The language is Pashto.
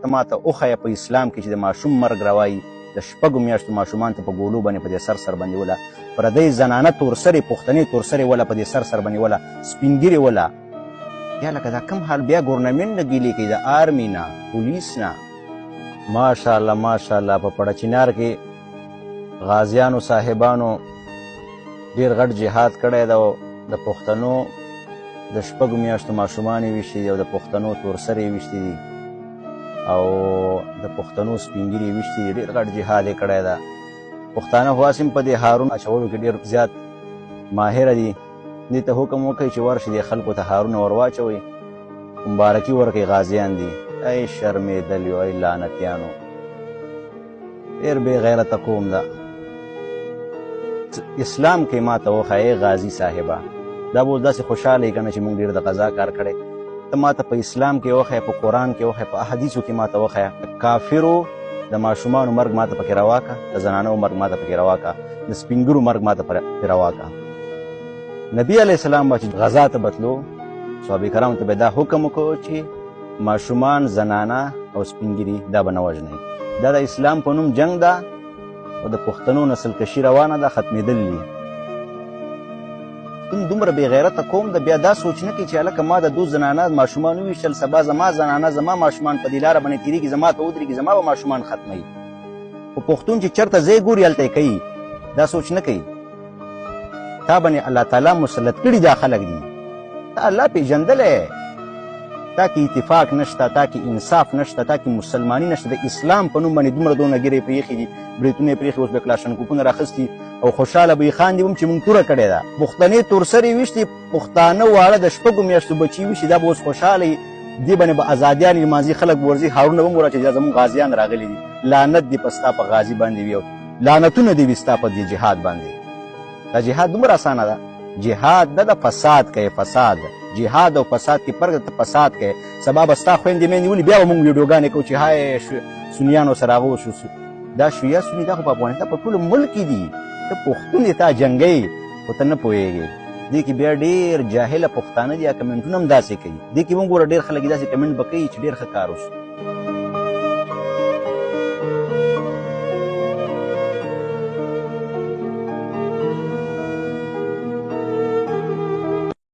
ته ماته وښیه په اسلام کې چې د ماشوم مرګ روایي د شپږو میاشتو ماشومان ته په ګولو باندې په دې سر باندې وله پردۍ زنانه تورسرې پښتنې تورسرې وله په دې سر باندې وله سپین ږیرې وله یا لکه دا کم حال بیا ګورنمنټ نه ګیلې کوي د آرمي نه پولیس نه ماشاءالله ماشاءالله په پړه چنار کې غازیانو صاحبانو ډېر غټ جهاد کړی ده او د پښتنو د شپږو میاشتو ماشومان یې ویشتي دي او د پښتنو تورسرې یې ویشتي دي او د پښتنو سپین ږیري یې ویشتي دي ډېر غټ جهاد یې کړی ده پښتانه خو هسې هم په دې هارون اچولو کې ډېر زیات ماهره دي دې ته حکم وکړئ چې ورشي دې خلکو ته هارونه ور واچوئ مبارکي ورکړئ غازیان دي ای شرمېدلیو ای لعنتیانو ډېر بې غیرته قوم ده اسلام کې ما ته وښایې غازي صاحبه دا به اوس داسې خوشحاله یې که نه چې موږ ډېر د قضا کار کړی ته ما ته په اسلام کې وښیه په قرآن کې وښیه په احادیثو کې ما ته وښیه کافرو د ماشومانو مرګ ما ته پکې روا که د زنانو مرګ ما ته پکې روا که د سپین ږیرو مرګ ما ته پکې روا که نبي علیه السلام به چې غزا ته بتلو صحابه کرامو ته به دا حکم وکړو چې ماشومان زنانه او سپین ږیري دا به نه وژنئ دا د اسلام په نوم جنگ ده او د پښتنو نسل کشي روانه ده ختمېدل دي دومره بې غیرته قوم ده بیا دا سوچ نه کوي چې هلکه ما د دو زنانه ماشومان وویشتل سبا زما زنانه زما ماشومان په دې لاره باندې تېرېږي زما ته ودرېږي زما به ماشومان ختموي خو پښتون چې چېرته ځای ګوري هلته یې کوي دا سوچ نه کوي تا باندې الله تعالی مسلط کړي دا خلک دي تا الله پېژندلی تا کې اتفاق نشته تا کې انصاف نشته تا کې مسلماني نشته د اسلام په نوم باندې دومره دونه ګیرې پرېښي دي برېتونه یې پرېښي اوس به کلاشنکوپونه راخیستي او خوشحاله به یې خاندي هم چې موږ توره کړې ده پښتنې تورسرې ویشتي پښتانه واړه د شپږو میاشتو بچي ویشي دا به اوس خوشحاله وي دې باندې به ازادیان لمانځي خلک به ورځي هارونه به هم ورته چې دا زموږ غازیان راغلي دي لعنت دې په ستا په غازي باندې وي او لعنتونه دې وي ستا په دې جهاد باندې دا جهاد دومره اسانه ده جهاد ده د فساد کوي فساد جهاد او فساد کې فرق ته فساد کوي سبا به ستا خویندې مې نیولي بیا به مونږ ویډیوګانې کوو چې های سنیانو سره هغه وشو دا شیعه سني دا خو په افغانستان په ټول ملک کې دي ته پښتون یې تا جنګوي خو ته نه پوهېږې دې کې بیا ډېر جاهله پښتانه دي یا کمنټونه هم داسې کوي دې کې مونږ ګوره ډېر خلک داسې کمنټ به کوي چې ډېر ښه کار وشو